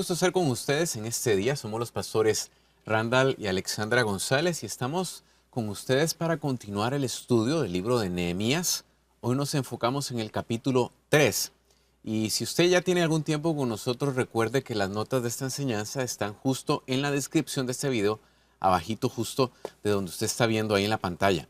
gusto estar con ustedes en este día. Somos los pastores Randall y Alexandra González y estamos con ustedes para continuar el estudio del libro de Nehemías. Hoy nos enfocamos en el capítulo 3. Y si usted ya tiene algún tiempo con nosotros, recuerde que las notas de esta enseñanza están justo en la descripción de este video, abajito justo de donde usted está viendo ahí en la pantalla.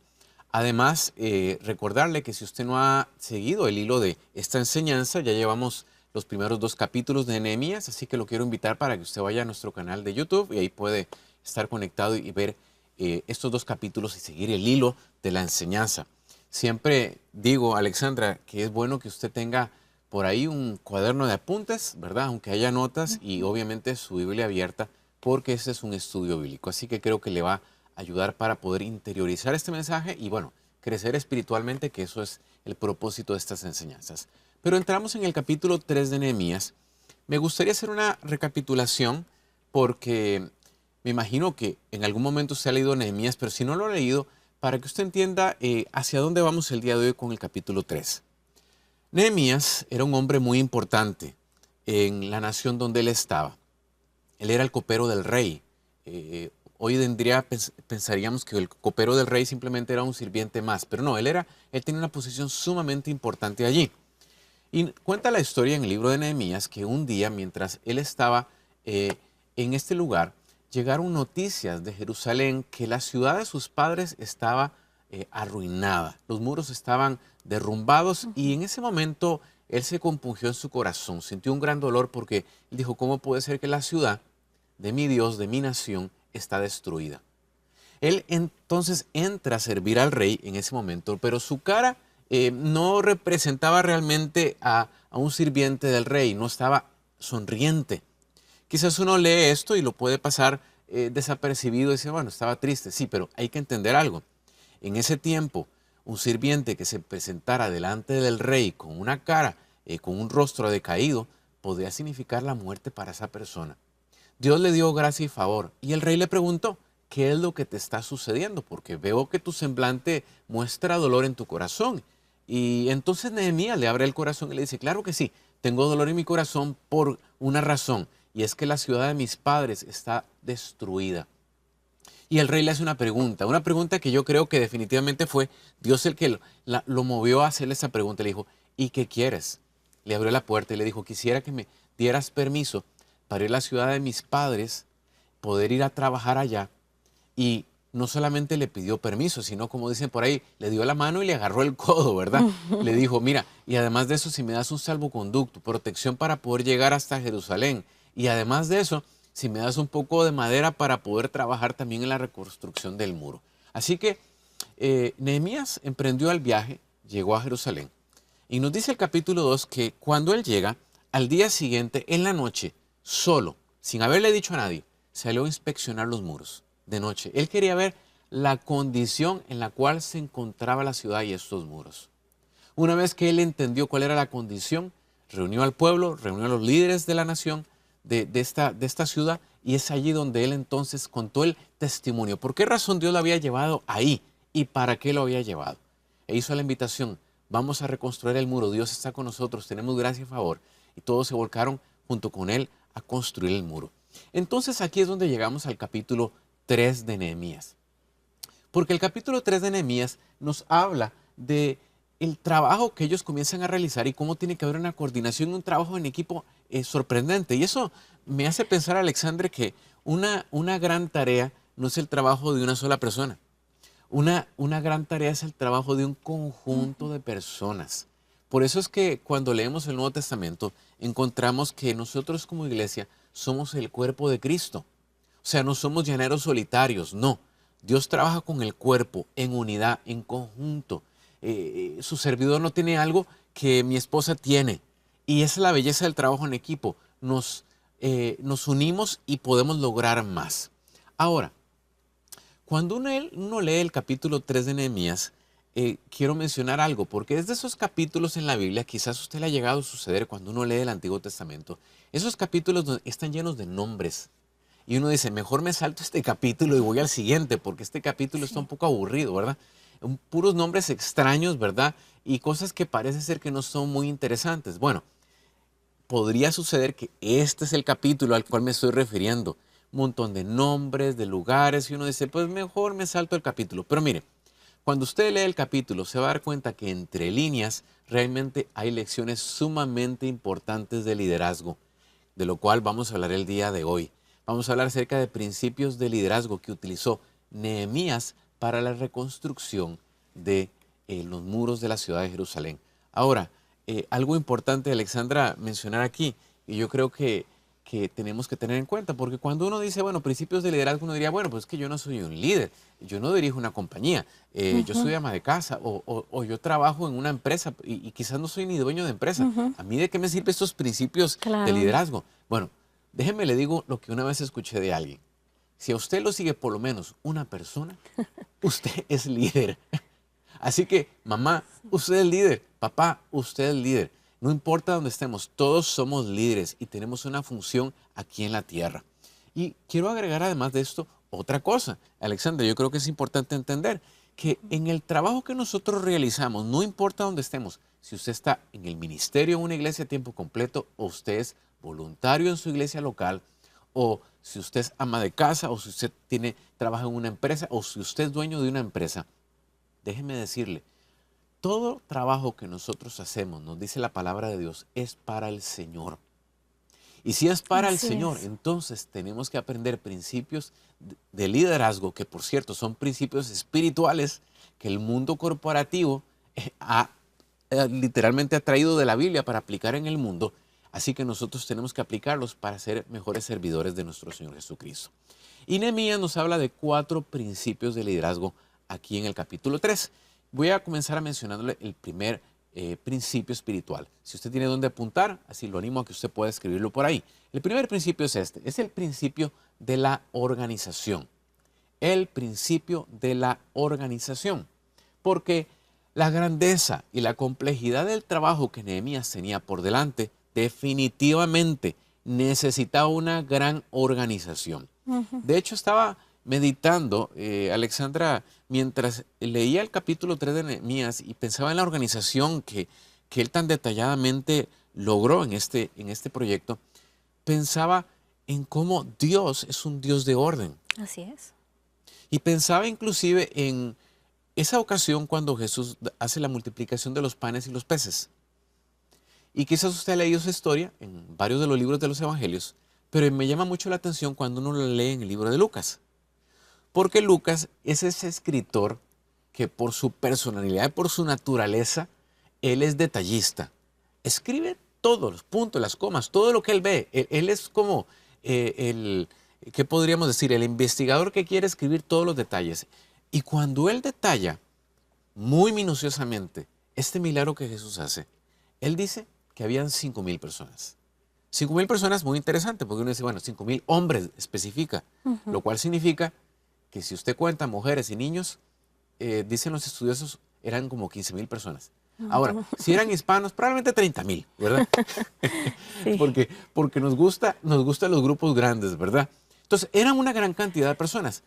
Además, recordarle que si usted no ha seguido el hilo de esta enseñanza, ya llevamos los primeros 2 capítulos de Nehemías, así que lo quiero invitar para que usted vaya a nuestro canal de YouTube y ahí puede estar conectado y ver estos 2 capítulos y seguir el hilo de la enseñanza. Siempre digo, Alexandra, que es bueno que usted tenga por ahí un cuaderno de apuntes, ¿verdad? Aunque haya notas y obviamente su Biblia abierta, porque este es un estudio bíblico. Así que creo que le va a ayudar para poder interiorizar este mensaje y, bueno, crecer espiritualmente, que eso es el propósito de estas enseñanzas. Pero entramos en el capítulo 3 de Nehemías. Me gustaría hacer una recapitulación porque me imagino que en algún momento usted ha leído Nehemías, pero si no lo ha leído, para que usted entienda hacia dónde vamos el día de hoy con el capítulo 3. Nehemías era un hombre muy importante en la nación donde él estaba. Él era el copero del rey. Hoy en día pensaríamos que el copero del rey simplemente era un sirviente más, pero no, él tenía una posición sumamente importante allí. Y cuenta la historia en el libro de Nehemías que un día, mientras él estaba en este lugar, llegaron noticias de Jerusalén que la ciudad de sus padres estaba arruinada. Los muros estaban derrumbados y en ese momento él se compungió en su corazón, sintió un gran dolor porque él dijo, ¿cómo puede ser que la ciudad de mi Dios, de mi nación, está destruida? Él entonces entra a servir al rey en ese momento, pero su cara no representaba realmente a un sirviente del rey, no estaba sonriente. Quizás uno lee esto y lo puede pasar desapercibido y dice, bueno, estaba triste. Sí, pero hay que entender algo. En ese tiempo, un sirviente que se presentara delante del rey con una cara, con un rostro decaído, podría significar la muerte para esa persona. Dios le dio gracia y favor y el rey le preguntó, ¿qué es lo que te está sucediendo? Porque veo que tu semblante muestra dolor en tu corazón. Y entonces Nehemías le abre el corazón y le dice, claro que sí, tengo dolor en mi corazón por una razón, y es que la ciudad de mis padres está destruida. Y el rey le hace una pregunta que yo creo que definitivamente fue Dios el que lo movió a hacerle esa pregunta. Le dijo, ¿y qué quieres? Le abrió la puerta y le dijo, quisiera que me dieras permiso para ir a la ciudad de mis padres, poder ir a trabajar allá. Y no solamente le pidió permiso, sino como dicen por ahí, le dio la mano y le agarró el codo, ¿verdad? Le dijo, mira, y además de eso, si me das un salvoconducto, protección para poder llegar hasta Jerusalén, y además de eso, si me das un poco de madera para poder trabajar también en la reconstrucción del muro. Así que Nehemías emprendió el viaje, llegó a Jerusalén, y nos dice el capítulo 2 que cuando él llega, al día siguiente, en la noche, solo, sin haberle dicho a nadie, salió a inspeccionar los muros de noche. Él quería ver la condición en la cual se encontraba la ciudad y estos muros. Una vez que él entendió cuál era la condición, reunió al pueblo, reunió a los líderes de la nación, de esta ciudad, y es allí donde él entonces contó el testimonio. ¿Por qué razón Dios lo había llevado ahí y para qué lo había llevado? E hizo la invitación, vamos a reconstruir el muro, Dios está con nosotros, tenemos gracia y favor. Y todos se volcaron junto con él a construir el muro. Entonces aquí es donde llegamos al capítulo 3 de Nehemías. Porque el capítulo 3 de Nehemías nos habla de el trabajo que ellos comienzan a realizar y cómo tiene que haber una coordinación, un trabajo en equipo sorprendente. Y eso me hace pensar, Alexandre, que una gran tarea no es el trabajo de una sola persona. Una gran tarea es el trabajo de un conjunto de personas. Por eso es que cuando leemos el Nuevo Testamento encontramos que nosotros como iglesia somos el cuerpo de Cristo. O sea, no somos llaneros solitarios, no. Dios trabaja con el cuerpo, en unidad, en conjunto. Su servidor no tiene algo que mi esposa tiene. Y esa es la belleza del trabajo en equipo. Nos unimos y podemos lograr más. Ahora, cuando uno lee el capítulo 3 de Nehemías, quiero mencionar algo, porque es de esos capítulos en la Biblia, quizás a usted le ha llegado a suceder cuando uno lee el Antiguo Testamento, esos capítulos están llenos de nombres. Y uno dice, mejor me salto este capítulo y voy al siguiente, porque este capítulo está un poco aburrido, ¿verdad? Puros nombres extraños, ¿verdad? Y cosas que parece ser que no son muy interesantes. Bueno, podría suceder que este es el capítulo al cual me estoy refiriendo. Un montón de nombres, de lugares, y uno dice, pues mejor me salto el capítulo. Pero mire, cuando usted lee el capítulo, se va a dar cuenta que entre líneas realmente hay lecciones sumamente importantes de liderazgo, de lo cual vamos a hablar el día de hoy. Vamos a hablar acerca de principios de liderazgo que utilizó Nehemías para la reconstrucción de los muros de la ciudad de Jerusalén. Ahora, algo importante, Alexandra, mencionar aquí, y yo creo que tenemos que tener en cuenta, porque cuando uno dice, bueno, principios de liderazgo, uno diría, bueno, pues es que yo no soy un líder, yo no dirijo una compañía, yo Ujú, soy ama de casa, o yo trabajo en una empresa y quizás no soy ni dueño de empresa. ujú, ¿A mí de qué me sirven estos principios de claro, liderazgo? Bueno, déjeme le digo lo que una vez escuché de alguien. Si a usted lo sigue por lo menos una persona, usted es líder. Así que, mamá, usted es líder. Papá, usted es líder. No importa dónde estemos, todos somos líderes y tenemos una función aquí en la tierra. Y quiero agregar además de esto otra cosa. Alexandra, yo creo que es importante entender que en el trabajo que nosotros realizamos, no importa dónde estemos, si usted está en el ministerio en una iglesia a tiempo completo o usted es voluntario en su iglesia local, o si usted es ama de casa, o si usted trabaja en una empresa, o si usted es dueño de una empresa, déjeme decirle, todo trabajo que nosotros hacemos, nos dice la palabra de Dios, es para el Señor. Y si es para el así Señor, es. entonces tenemos que aprender principios de liderazgo, que por cierto son principios espirituales que el mundo corporativo literalmente ha traído de la Biblia para aplicar en el mundo. Así que nosotros tenemos que aplicarlos para ser mejores servidores de nuestro Señor Jesucristo. Y Nehemías nos habla de 4 principios de liderazgo aquí en el capítulo 3. Voy a comenzar a mencionándole el primer principio espiritual. Si usted tiene dónde apuntar, así lo animo a que usted pueda escribirlo por ahí. El primer principio es este, es el principio de la organización. El principio de la organización. Porque la grandeza y la complejidad del trabajo que Nehemías tenía por delante definitivamente necesitaba una gran organización. Ujú, De hecho, estaba meditando, Alexandra, mientras leía el capítulo 3 de Nehemías y pensaba en la organización que él tan detalladamente logró en este proyecto, pensaba en cómo Dios es un Dios de orden. así es. Y pensaba inclusive en esa ocasión cuando Jesús hace la multiplicación de los panes y los peces. Y quizás usted ha leído esa historia en varios de los libros de los evangelios, pero me llama mucho la atención cuando uno lo lee en el libro de Lucas. Porque Lucas es ese escritor que por su personalidad y por su naturaleza, él es detallista. Escribe todos los puntos, las comas, todo lo que él ve. Él es como ¿qué podríamos decir? El investigador que quiere escribir todos los detalles. Y cuando él detalla muy minuciosamente este milagro que Jesús hace, él dice que habían 5,000 personas. 5,000 personas, muy interesante, porque uno dice, bueno, 5,000 hombres especifica, Ujú, lo cual significa que si usted cuenta mujeres y niños, dicen los estudiosos, eran como 15,000 personas. un Ahora, montón. si eran hispanos, probablemente 30,000, ¿verdad? Sí. Porque nos gustan los grupos grandes, ¿verdad? Entonces, eran una gran cantidad de personas.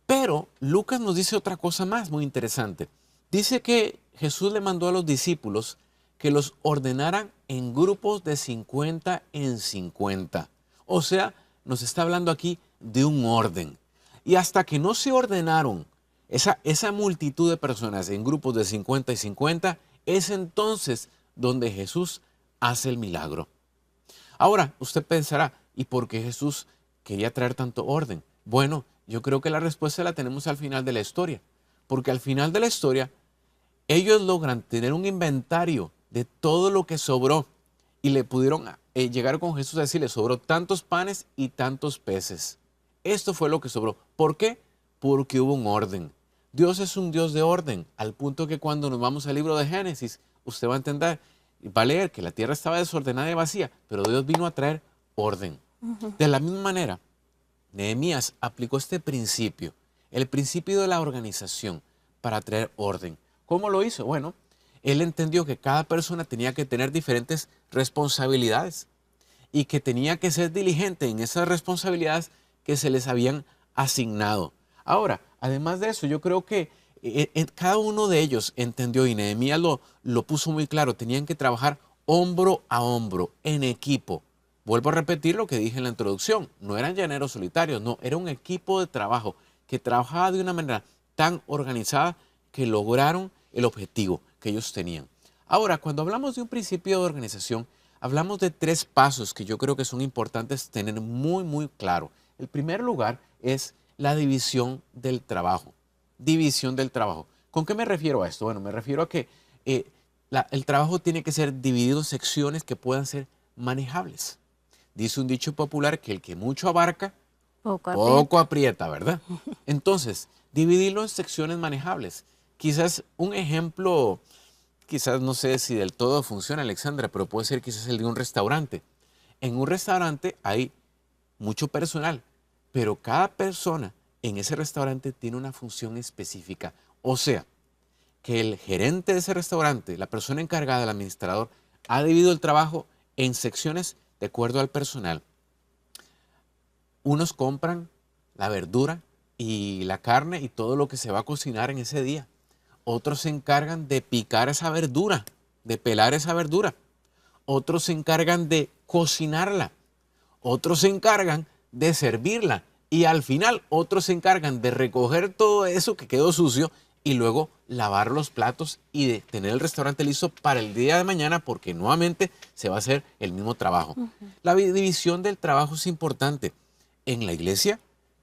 Pero Lucas nos dice otra cosa más muy interesante. Dice que Jesús le mandó a los discípulos que los ordenaran en grupos de 50 en 50. O sea, nos está hablando aquí de un orden. Y hasta que no se ordenaron esa multitud de personas en grupos de 50 y 50, es entonces donde Jesús hace el milagro. Ahora, usted pensará, ¿y por qué Jesús quería traer tanto orden? Bueno, yo creo que la respuesta la tenemos al final de la historia, porque al final de la historia ellos logran tener un inventario de todo lo que sobró y le pudieron llegar con Jesús a decirle, sobró tantos panes y tantos peces. Esto fue lo que sobró. ¿Por qué? Porque hubo un orden. Dios es un Dios de orden, al punto que cuando nos vamos al libro de Génesis, usted va a entender, va a leer que la tierra estaba desordenada y vacía, pero Dios vino a traer orden. Ujú, De la misma manera, Nehemías aplicó este principio, el principio de la organización, para traer orden. ¿Cómo lo hizo? Bueno, él entendió que cada persona tenía que tener diferentes responsabilidades y que tenía que ser diligente en esas responsabilidades que se les habían asignado. Ahora, además de eso, yo creo que cada uno de ellos entendió y Nehemías lo puso muy claro, tenían que trabajar hombro a hombro, en equipo. Vuelvo a repetir lo que dije en la introducción. No eran llaneros solitarios, no, era un equipo de trabajo que trabajaba de una manera tan organizada que lograron el objetivo que ellos tenían. Ahora, cuando hablamos de un principio de organización, hablamos de 3 pasos que yo creo que son importantes tener muy claro. El primer lugar es la división del trabajo. División del trabajo. ¿Con qué me refiero a esto? Bueno, me refiero a que el trabajo tiene que ser dividido en secciones que puedan ser manejables. Dice un dicho popular que el que mucho abarca, poco aprieta, ¿verdad? Entonces, dividirlo en secciones manejables. Quizás un ejemplo, quizás no sé si del todo funciona, Alexandra, pero puede ser quizás el de un restaurante. En un restaurante hay mucho personal, pero cada persona en ese restaurante tiene una función específica. O sea, que el gerente de ese restaurante, la persona encargada, el administrador, ha dividido el trabajo en secciones de acuerdo al personal. Unos compran la verdura y la carne y todo lo que se va a cocinar en ese día. Otros se encargan de picar esa verdura, de pelar esa verdura. Otros se encargan de cocinarla. Otros se encargan de servirla. Y al final otros se encargan de recoger todo eso que quedó sucio y luego lavar los platos y de tener el restaurante listo para el día de mañana porque nuevamente se va a hacer el mismo trabajo. La división del trabajo es importante. En la iglesia,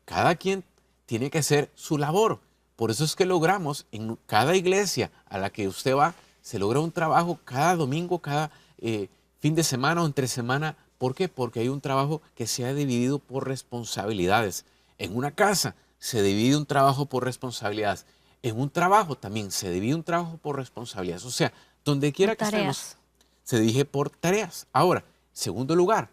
cada quien tiene que hacer su labor. Por eso es que logramos en cada iglesia a la que usted va, se logra un trabajo cada domingo, cada fin de semana o entre semana. ¿Por qué? Porque hay un trabajo que se ha dividido por responsabilidades. En una casa se divide un trabajo por responsabilidades. En un trabajo también se divide un trabajo por responsabilidades. O sea, donde quiera que estemos, se dirige por tareas. Ahora, segundo lugar,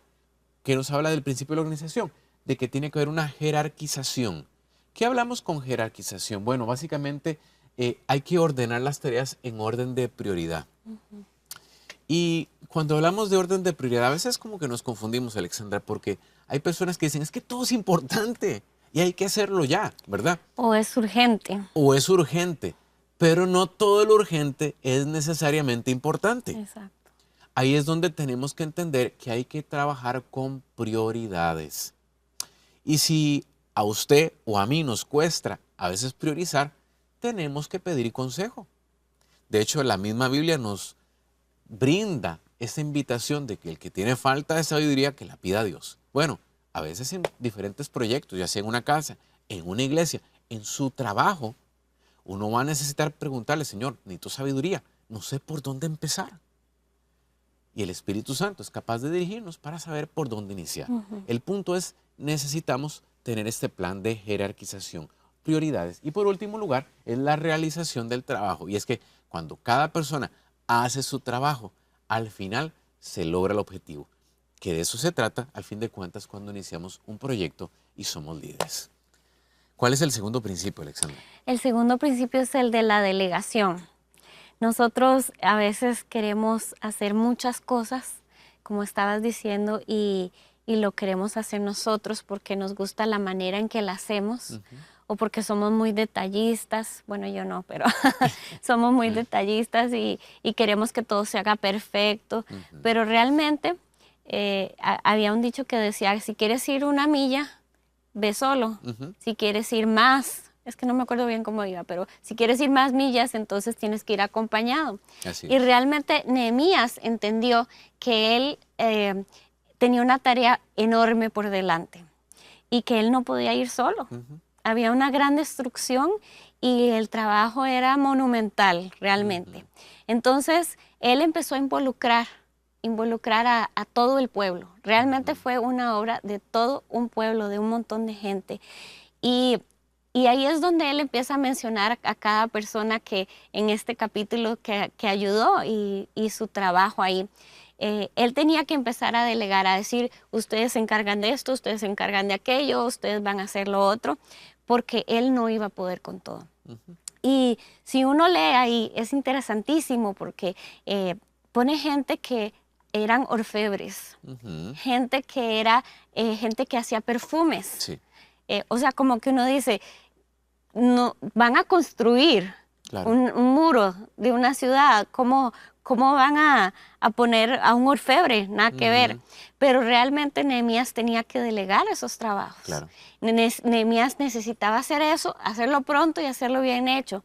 ¿qué nos habla del principio de la organización? De que tiene que haber una jerarquización. ¿Qué hablamos con jerarquización? Bueno, básicamente hay que ordenar las tareas en orden de prioridad. Y cuando hablamos de orden de prioridad, a veces como que nos confundimos, Alexandra, porque hay personas que dicen, es que todo es importante y hay que hacerlo ya, ¿verdad? O es urgente. O es urgente, pero no todo lo urgente es necesariamente importante. Exacto. Ahí es donde tenemos que entender que hay que trabajar con prioridades. Y si a usted o a mí nos cuesta a veces priorizar, tenemos que pedir consejo. De hecho, la misma Biblia nos brinda esa invitación de que el que tiene falta de sabiduría, que la pida a Dios. Bueno, a veces en diferentes proyectos, ya sea en una casa, en una iglesia, en su trabajo, uno va a necesitar preguntarle, Señor, necesito sabiduría, no sé por dónde empezar. Y el Espíritu Santo es capaz de dirigirnos para saber por dónde iniciar. El punto es, necesitamos tener este plan de jerarquización, prioridades. Y por último lugar, es la realización del trabajo. Y es que cuando cada persona hace su trabajo, al final se logra el objetivo. Que de eso se trata, al fin de cuentas, cuando iniciamos un proyecto y somos líderes. ¿Cuál es el segundo principio, Alexandra? El segundo principio es el de la delegación. Nosotros a veces queremos hacer muchas cosas, como estabas diciendo, y lo queremos hacer nosotros porque nos gusta la manera en que la hacemos o porque somos muy detallistas. Bueno, yo no, pero somos muy detallistas y queremos que todo se haga perfecto. Pero realmente había un dicho que decía, si quieres ir una milla, ve solo. Si quieres ir más, es que no me acuerdo bien cómo iba, pero si quieres ir más millas, entonces tienes que ir acompañado. Y realmente Nehemías entendió que él tenía una tarea enorme por delante y que él no podía ir solo. Había una gran destrucción y el trabajo era monumental realmente. Entonces él empezó a involucrar a todo el pueblo. Realmente fue una obra de todo un pueblo, de un montón de gente. Y ahí es donde él empieza a mencionar a cada persona que en este capítulo que ayudó y su trabajo ahí. Él tenía que empezar a delegar, a decir, ustedes se encargan de esto, ustedes se encargan de aquello, ustedes van a hacer lo otro, porque él no iba a poder con todo. Y si uno lee ahí, es interesantísimo porque pone gente que eran orfebres, gente que era gente que hacía perfumes. Sí. O sea, como que uno dice, no, van a construir un muro de una ciudad, ¿cómo ¿cómo van a poner a un orfebre? Nada que ver. Pero realmente Nehemías tenía que delegar esos trabajos. Claro. Nehemías necesitaba hacer eso, hacerlo pronto y hacerlo bien hecho.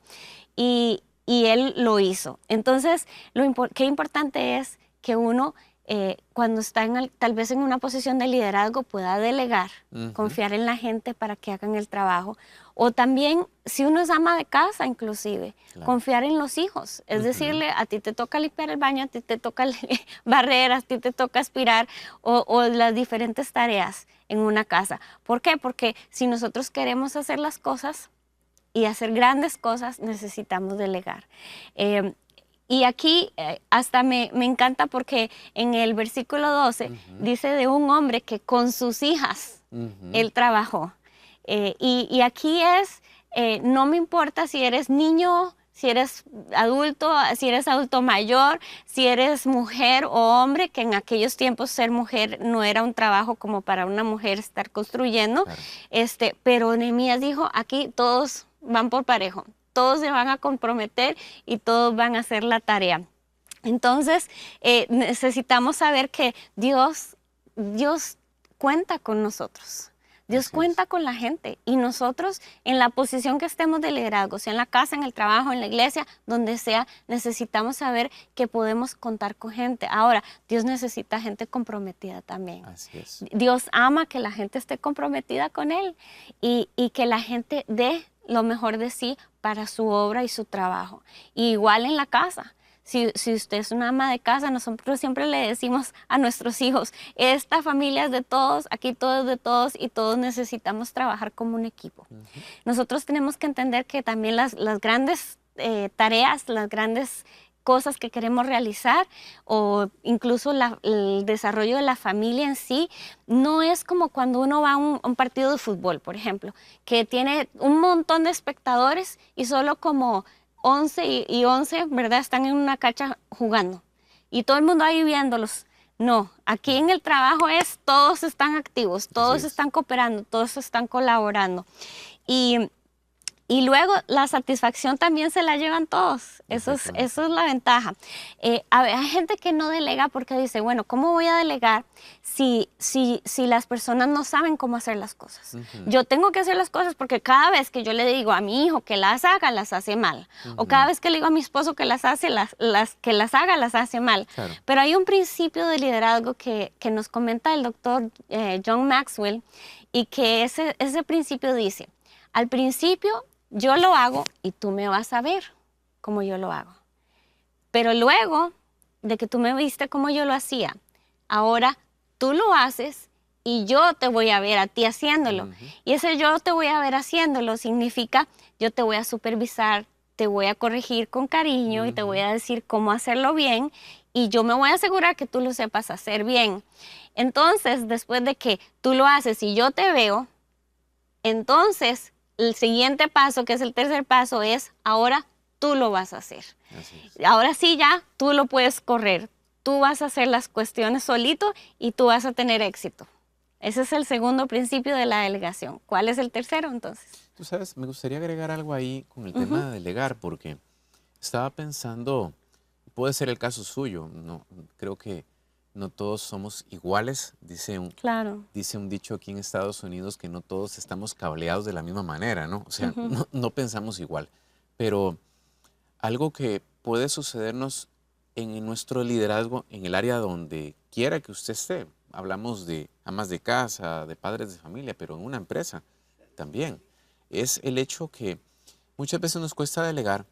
Y él lo hizo. Entonces, qué importante es que uno, cuando está tal vez en una posición de liderazgo, pueda delegar, confiar en la gente para que hagan el trabajo. O también, si uno es ama de casa, inclusive, confiar en los hijos. Es decirle, a ti te toca limpiar el baño, a ti te toca barrer, a ti te toca aspirar, o las diferentes tareas en una casa. ¿Por qué? Porque si nosotros queremos hacer las cosas y hacer grandes cosas, necesitamos delegar. Y aquí hasta me encanta porque en el versículo 12 dice de un hombre que con sus hijas él trabajó. Y aquí es, no me importa si eres niño, si eres adulto mayor, si eres mujer o hombre, que en aquellos tiempos ser mujer no era un trabajo como para una mujer estar construyendo. Claro. Pero Nehemías dijo, aquí todos van por parejo, todos se van a comprometer y todos van a hacer la tarea. Entonces, necesitamos saber que Dios cuenta con nosotros. Dios cuenta con la gente, y nosotros en la posición que estemos de liderazgo, sea en la casa, en el trabajo, en la iglesia, donde sea, necesitamos saber que podemos contar con gente. Ahora, Dios necesita gente comprometida también. Así es. Dios ama que la gente esté comprometida con Él y que la gente dé lo mejor de sí para su obra y su trabajo. Y igual en la casa. Si usted es una ama de casa, nosotros siempre le decimos a nuestros hijos, esta familia es de todos, aquí todo es de todos y todos necesitamos trabajar como un equipo. Nosotros tenemos que entender que también las grandes tareas, las grandes cosas que queremos realizar o incluso el desarrollo de la familia en sí, no es como cuando uno va a un partido de fútbol, por ejemplo, que tiene un montón de espectadores y solo como 11 y 11, ¿verdad? Están en una cancha jugando y todo el mundo ahí viéndolos. No, aquí en el trabajo todos están activos, todos están cooperando, todos están colaborando. Y luego la satisfacción también se la llevan todos. Eso es la ventaja. Hay gente que no delega porque dice, bueno, ¿cómo voy a delegar si las personas no saben cómo hacer las cosas? Yo tengo que hacer las cosas porque cada vez que yo le digo a mi hijo que las haga, las hace mal. O cada vez que le digo a mi esposo que las hace, que las haga, las hace mal. Claro. Pero hay un principio de liderazgo que nos comenta el doctor John Maxwell, y que ese principio dice, al principio yo lo hago y tú me vas a ver como yo lo hago. Pero luego de que tú me viste como yo lo hacía, ahora tú lo haces y yo te voy a ver a ti haciéndolo. Y ese yo te voy a ver haciéndolo significa yo te voy a supervisar, te voy a corregir con cariño y te voy a decir cómo hacerlo bien y yo me voy a asegurar que tú lo sepas hacer bien. Entonces, después de que tú lo haces y yo te veo, entonces el siguiente paso, que es el tercer paso, es ahora tú lo vas a hacer. Ahora sí ya tú lo puedes correr. Tú vas a hacer las cuestiones solito y tú vas a tener éxito. Ese es el segundo principio de la delegación. ¿Cuál es el tercero entonces? Tú sabes, me gustaría agregar algo ahí con el tema de delegar, porque estaba pensando, puede ser el caso suyo, no, creo que no todos somos iguales, dice un dicho aquí en Estados Unidos que no todos estamos cableados de la misma manera, ¿no? O sea, no pensamos igual. Pero algo que puede sucedernos en nuestro liderazgo, en el área donde quiera que usted esté, hablamos de amas de casa, de padres de familia, pero en una empresa también, es el hecho que muchas veces nos cuesta delegar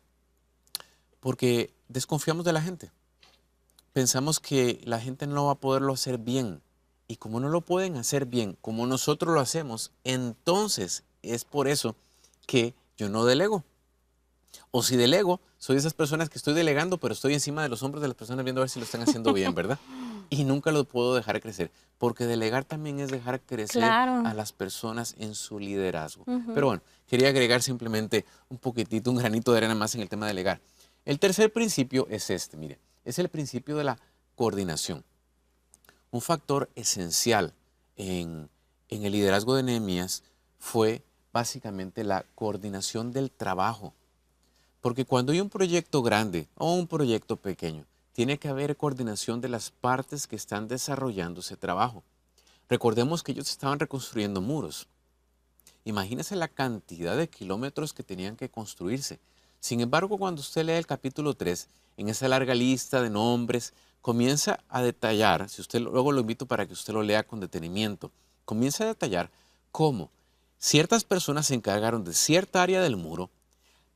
porque desconfiamos de la gente. Pensamos que la gente no va a poderlo hacer bien. Y como no lo pueden hacer bien, como nosotros lo hacemos, entonces es por eso que yo no delego. O si delego, soy de esas personas que estoy delegando, pero estoy encima de los hombros de las personas viendo a ver si lo están haciendo bien, ¿verdad? Y nunca lo puedo dejar crecer. Porque delegar también es dejar crecer a las personas en su liderazgo. Pero bueno, quería agregar simplemente un poquitito, un granito de arena más en el tema de delegar. El tercer principio es este, mire. Es el principio de la coordinación. Un factor esencial en el liderazgo de Nehemías fue básicamente la coordinación del trabajo. Porque cuando hay un proyecto grande o un proyecto pequeño, tiene que haber coordinación de las partes que están desarrollando ese trabajo. Recordemos que ellos estaban reconstruyendo muros. Imagínense la cantidad de kilómetros que tenían que construirse. Sin embargo, cuando usted lee el capítulo 3, en esa larga lista de nombres, comienza a detallar, si usted luego lo invito para que usted lo lea con detenimiento, comienza a detallar cómo ciertas personas se encargaron de cierta área del muro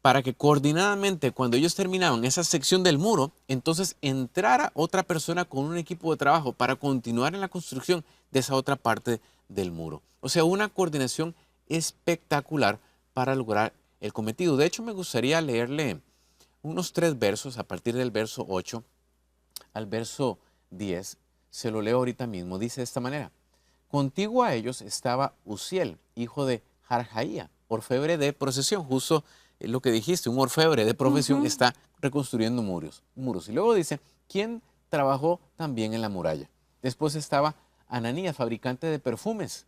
para que coordinadamente cuando ellos terminaban esa sección del muro, entonces entrara otra persona con un equipo de trabajo para continuar en la construcción de esa otra parte del muro. O sea, una coordinación espectacular para lograr el cometido. De hecho, me gustaría leerle unos 3 versos a partir del verso 8 al verso 10. Se lo leo ahorita mismo. Dice de esta manera: Contiguo a ellos estaba Uziel, hijo de Jarjaía, orfebre de procesión. Justo lo que dijiste, un orfebre de profesión está reconstruyendo muros. Y luego dice, ¿quién trabajó también en la muralla? Después estaba Ananías, fabricante de perfumes.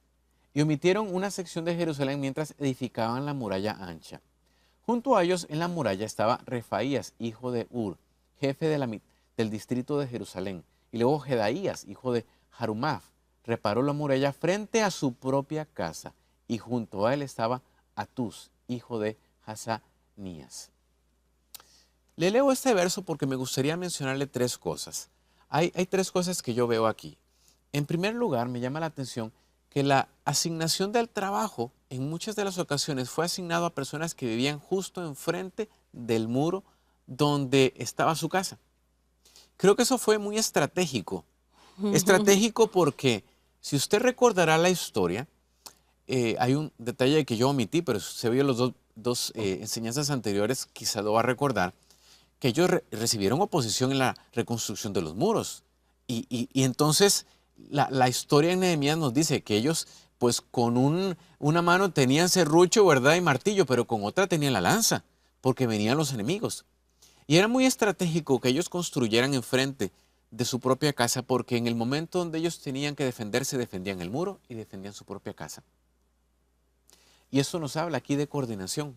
Y omitieron una sección de Jerusalén mientras edificaban la muralla ancha. Junto a ellos en la muralla estaba Refaías, hijo de Ur, jefe del distrito de Jerusalén. Y luego Jedaías, hijo de Harumaf, reparó la muralla frente a su propia casa. Y junto a él estaba Atús, hijo de Hazanías. Le leo este verso porque me gustaría mencionarle 3 cosas. Hay 3 cosas que yo veo aquí. En primer lugar, me llama la atención que la asignación del trabajo en muchas de las ocasiones fue asignado a personas que vivían justo enfrente del muro donde estaba su casa. Creo que eso fue muy estratégico. Estratégico porque, si usted recordará la historia, hay un detalle que yo omití, pero si se vio los dos enseñanzas anteriores, quizá lo va a recordar, que ellos recibieron oposición en la reconstrucción de los muros. Y entonces la historia en Nehemías nos dice que ellos, pues con una mano tenían serrucho, ¿verdad? Y martillo, pero con otra tenían la lanza, porque venían los enemigos. Y era muy estratégico que ellos construyeran enfrente de su propia casa, porque en el momento donde ellos tenían que defenderse, defendían el muro y defendían su propia casa. Y eso nos habla aquí de coordinación,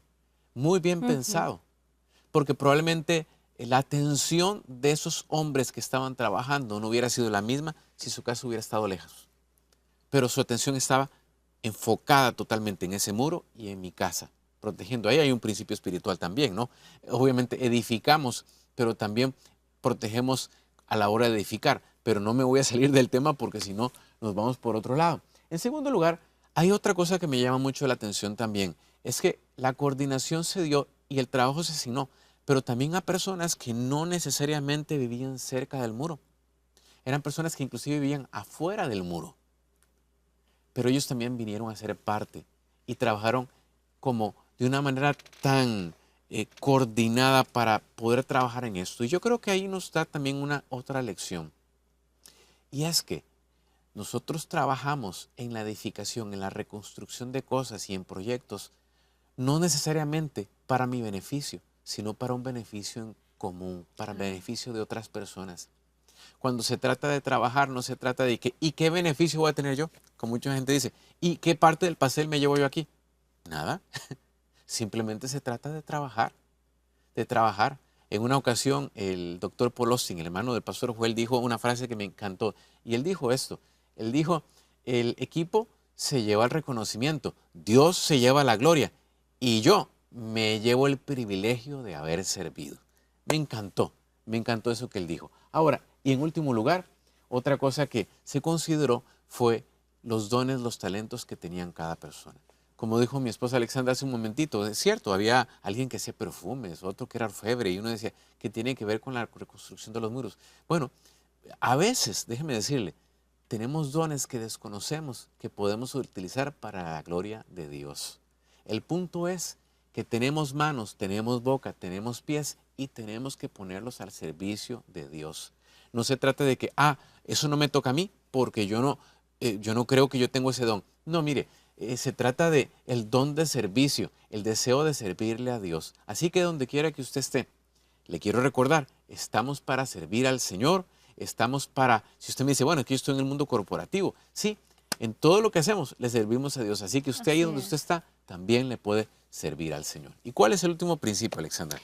muy bien pensado, porque probablemente la atención de esos hombres que estaban trabajando no hubiera sido la misma si su casa hubiera estado lejos. Pero su atención estaba enfocada totalmente en ese muro y en mi casa, protegiendo. Ahí hay un principio espiritual también, ¿no? Obviamente edificamos, pero también protegemos a la hora de edificar. Pero no me voy a salir del tema porque si no nos vamos por otro lado. En segundo lugar, hay otra cosa que me llama mucho la atención también. Es que la coordinación se dio y el trabajo se asignó, pero también a personas que no necesariamente vivían cerca del muro. Eran personas que inclusive vivían afuera del muro. Pero ellos también vinieron a ser parte y trabajaron como de una manera tan coordinada para poder trabajar en esto. Y yo creo que ahí nos da también una otra lección. Y es que nosotros trabajamos en la edificación, en la reconstrucción de cosas y en proyectos, no necesariamente para mi beneficio, sino para un beneficio en común, para el beneficio de otras personas. Cuando se trata de trabajar, no se trata de que, ¿y qué beneficio voy a tener yo? Como mucha gente dice, ¿y qué parte del pastel me llevo yo aquí? Nada. Simplemente se trata de trabajar, de trabajar. En una ocasión, el doctor Paul Austin, el hermano del pastor Joel, dijo una frase que me encantó. Y él dijo esto. Él dijo, el equipo se lleva el reconocimiento, Dios se lleva la gloria y yo me llevo el privilegio de haber servido. Me encantó eso que él dijo. Ahora, y en último lugar, otra cosa que se consideró fue los dones, los talentos que tenían cada persona. Como dijo mi esposa Alexandra hace un momentito, es cierto, había alguien que hacía perfumes, otro que era orfebre, y uno decía que tiene que ver con la reconstrucción de los muros. Bueno, a veces, déjeme decirle, tenemos dones que desconocemos que podemos utilizar para la gloria de Dios. El punto es que tenemos manos, tenemos boca, tenemos pies y tenemos que ponerlos al servicio de Dios. No se trata de que, eso no me toca a mí porque yo no creo que yo tengo ese don. No, mire, se trata de el don de servicio, el deseo de servirle a Dios. Así que donde quiera que usted esté, le quiero recordar, estamos para servir al Señor, estamos para, si usted me dice, bueno, aquí estoy en el mundo corporativo, sí, en todo lo que hacemos le servimos a Dios. Así que usted ahí donde usted está, también le puede servir al Señor. ¿Y cuál es el último principio, Alexandra?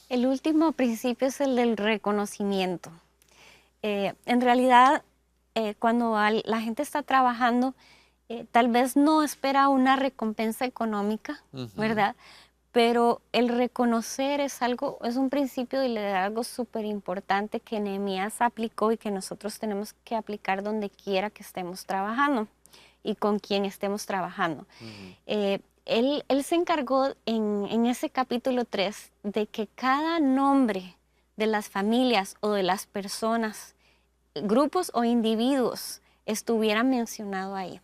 El último principio es el del reconocimiento. En realidad, cuando la gente está trabajando, tal vez no espera una recompensa económica, ¿verdad? Pero el reconocer es un principio de liderazgo súper importante que Nehemías aplicó y que nosotros tenemos que aplicar donde quiera que estemos trabajando y con quien estemos trabajando. Él se encargó en ese capítulo 3 de que cada nombre de las familias o de las personas, grupos o individuos, estuviera mencionado ahí.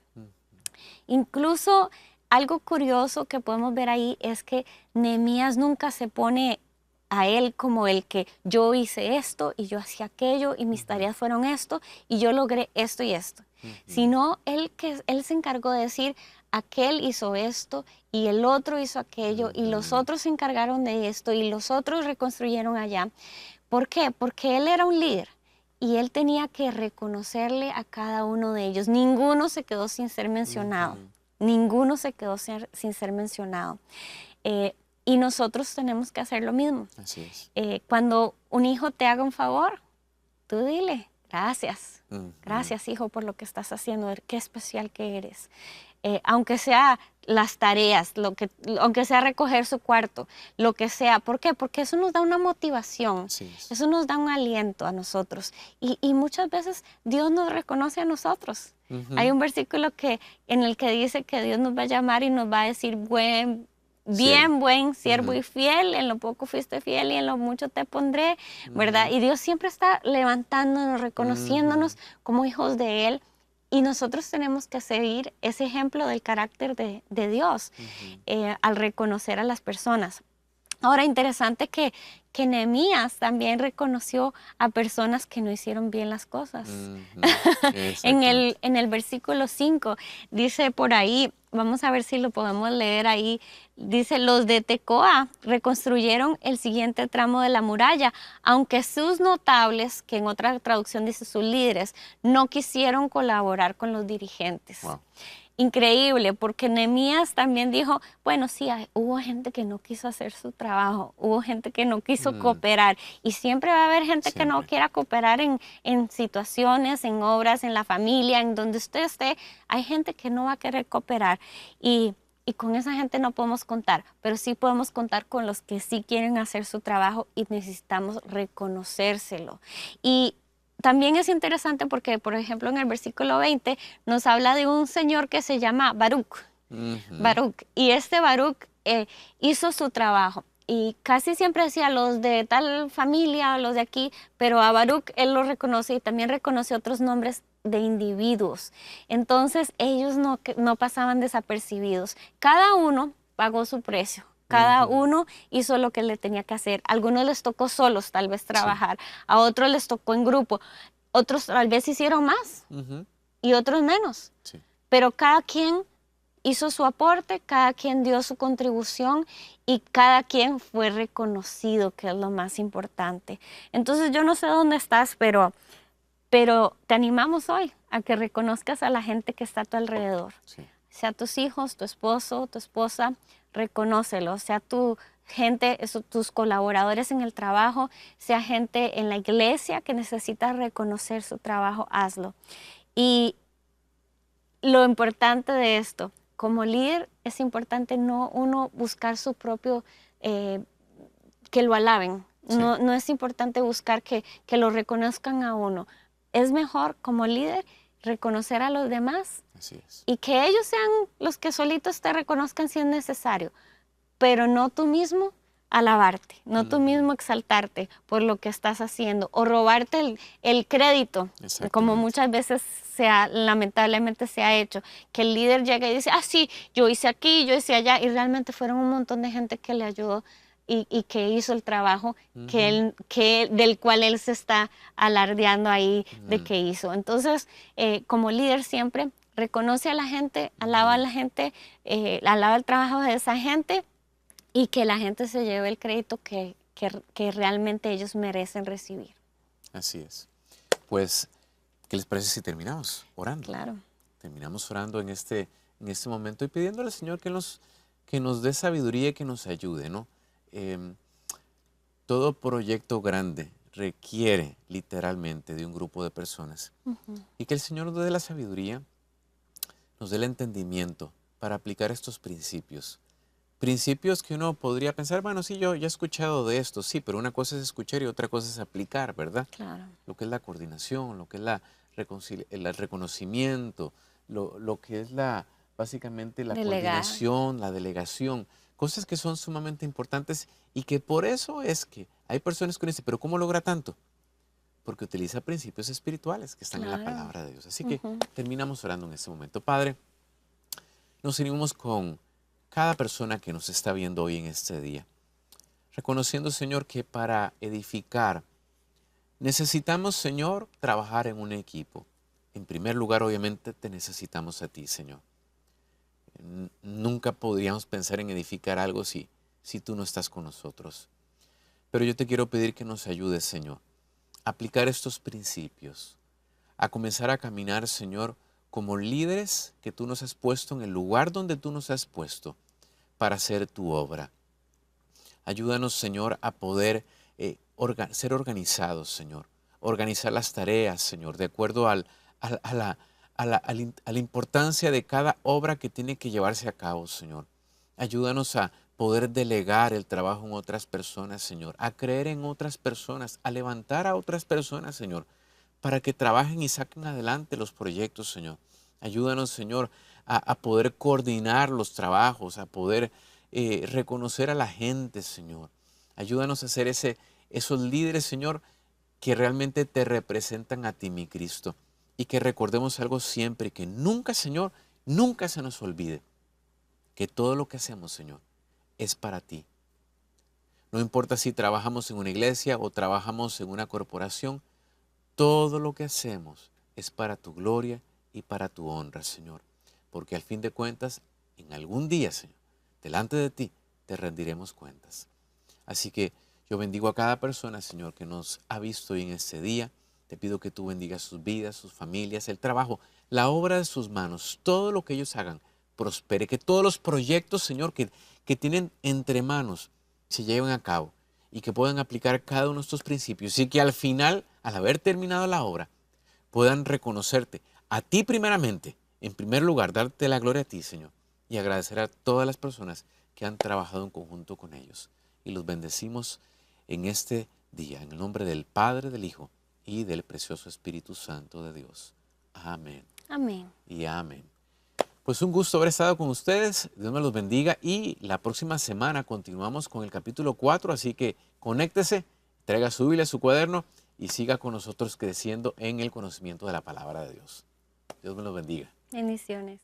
Incluso algo curioso que podemos ver ahí es que Nehemías nunca se pone a él como el que yo hice esto y yo hacía aquello y mis tareas fueron esto y yo logré esto y esto, sino él se encargó de decir aquel hizo esto y el otro hizo aquello y los otros se encargaron de esto y los otros reconstruyeron allá. ¿Por qué? Porque él era un líder. Y él tenía que reconocerle a cada uno de ellos. Ninguno se quedó sin ser mencionado. Ninguno se quedó sin ser mencionado. Y nosotros tenemos que hacer lo mismo. Así es. Cuando un hijo te haga un favor, tú dile, gracias. Gracias, hijo, por lo que estás haciendo. Qué especial que eres. Aunque sea las tareas, aunque sea recoger su cuarto, lo que sea. ¿Por qué? Porque eso nos da una motivación, eso nos da un aliento a nosotros. Y muchas veces Dios nos reconoce a nosotros. Hay un versículo en el que dice que Dios nos va a llamar y nos va a decir, buen siervo y fiel, en lo poco fuiste fiel y en lo mucho te pondré, ¿verdad? Y Dios siempre está levantándonos, reconociéndonos como hijos de Él. Y nosotros tenemos que seguir ese ejemplo del carácter de Dios al reconocer a las personas. Ahora, interesante que Nehemías también reconoció a personas que no hicieron bien las cosas. En el versículo 5 dice por ahí, vamos a ver si lo podemos leer ahí, dice, los de Tecoa reconstruyeron el siguiente tramo de la muralla, aunque sus notables, que en otra traducción dice sus líderes, no quisieron colaborar con los dirigentes. Wow. Increíble, porque Nehemías también dijo, bueno, sí, hubo gente que no quiso hacer su trabajo, hubo gente que no quiso cooperar, y siempre va a haber gente que no quiera cooperar en situaciones, en obras, en la familia, en donde usted esté, hay gente que no va a querer cooperar, y con esa gente no podemos contar, pero sí podemos contar con los que sí quieren hacer su trabajo y necesitamos reconocérselo. Y también es interesante porque, por ejemplo, en el versículo 20 nos habla de un señor que se llama Baruch. Baruch. Y este Baruch hizo su trabajo. Y casi siempre decía los de tal familia, los de aquí, pero a Baruch él lo reconoce y también reconoce otros nombres de individuos. Entonces ellos no pasaban desapercibidos. Cada uno pagó su precio. Cada uno hizo lo que le tenía que hacer. A algunos les tocó solos tal vez trabajar, a otros les tocó en grupo, otros tal vez hicieron más y otros menos. Pero cada quien hizo su aporte, cada quien dio su contribución y cada quien fue reconocido, que es lo más importante. Entonces yo no sé dónde estás, pero te animamos hoy a que reconozcas a la gente que está a tu alrededor. Sea tus hijos, tu esposo, tu esposa, reconócelo, sea tu gente, tus colaboradores en el trabajo, sea gente en la iglesia que necesita reconocer su trabajo, hazlo. Y lo importante de esto, como líder, es importante no uno buscar su propio, que lo alaben. No es importante buscar que lo reconozcan a uno. Es mejor como líder reconocer a los demás. Así es. Y que ellos sean los que solitos te reconozcan si es necesario, pero no tú mismo alabarte, no tú mismo exaltarte por lo que estás haciendo o robarte el crédito, como muchas veces lamentablemente se ha hecho, que el líder llega y dice, sí, yo hice aquí, yo hice allá, y realmente fueron un montón de gente que le ayudó y que hizo el trabajo del cual él se está alardeando ahí de que hizo. Entonces, como líder siempre reconoce a la gente, alaba a la gente, alaba el trabajo de esa gente y que la gente se lleve el crédito que realmente ellos merecen recibir. Así es. Pues, ¿qué les parece si terminamos orando? Claro. Terminamos orando en este momento y pidiéndole al Señor que nos dé sabiduría y que nos ayude, ¿no? Todo proyecto grande requiere literalmente de un grupo de personas. Y que el Señor nos dé la sabiduría, nos dé el entendimiento para aplicar estos principios. Principios que uno podría pensar, bueno, sí, yo ya he escuchado de esto, sí, pero una cosa es escuchar y otra cosa es aplicar, ¿verdad? Claro. Lo que es la coordinación, lo que es el reconocimiento, lo que es básicamente la Delegar. coordinación, la delegación, cosas que son sumamente importantes y que por eso es que hay personas que dicen, pero ¿cómo logra tanto? Porque utiliza principios espirituales que están en la Claro. palabra de Dios. Así que terminamos orando en este momento. Padre, nos unimos con cada persona que nos está viendo hoy en este día, reconociendo, Señor, que para edificar necesitamos, Señor, trabajar en un equipo. En primer lugar, obviamente, te necesitamos a ti, Señor. Nunca podríamos pensar en edificar algo si tú no estás con nosotros. Pero yo te quiero pedir que nos ayudes, Señor, a aplicar estos principios, a comenzar a caminar, Señor, como líderes que tú nos has puesto en el lugar donde tú nos has puesto para hacer tu obra. Ayúdanos, Señor, a poder ser organizados, Señor. Organizar las tareas, Señor, de acuerdo a la importancia de cada obra que tiene que llevarse a cabo, Señor. Ayúdanos a poder delegar el trabajo en otras personas, Señor. A creer en otras personas, a levantar a otras personas, Señor, para que trabajen y saquen adelante los proyectos, Señor. Ayúdanos, Señor, a poder coordinar los trabajos, a poder reconocer a la gente, Señor. Ayúdanos a ser esos líderes, Señor, que realmente te representan a ti, mi Cristo. Y que recordemos algo siempre, que nunca, Señor, nunca se nos olvide que todo lo que hacemos, Señor, es para ti. No importa si trabajamos en una iglesia o trabajamos en una corporación, todo lo que hacemos es para tu gloria y para tu honra, Señor. Porque al fin de cuentas, en algún día, Señor, delante de ti te rendiremos cuentas. Así que yo bendigo a cada persona, Señor, que nos ha visto hoy en este día. Te pido que tú bendigas sus vidas, sus familias, el trabajo, la obra de sus manos, todo lo que ellos hagan prospere. Que todos los proyectos, Señor, que tienen entre manos se lleven a cabo y que puedan aplicar cada uno de estos principios y que al final, al haber terminado la obra, puedan reconocerte a ti primeramente, en primer lugar, darte la gloria a ti, Señor, y agradecer a todas las personas que han trabajado en conjunto con ellos. Y los bendecimos en este día, en el nombre del Padre, del Hijo y del precioso Espíritu Santo de Dios. Amén. Amén. Y amén. Pues un gusto haber estado con ustedes, Dios me los bendiga y la próxima semana continuamos con el capítulo 4, así que conéctese, traiga su Biblia, su cuaderno y siga con nosotros creciendo en el conocimiento de la palabra de Dios. Dios me los bendiga. Bendiciones.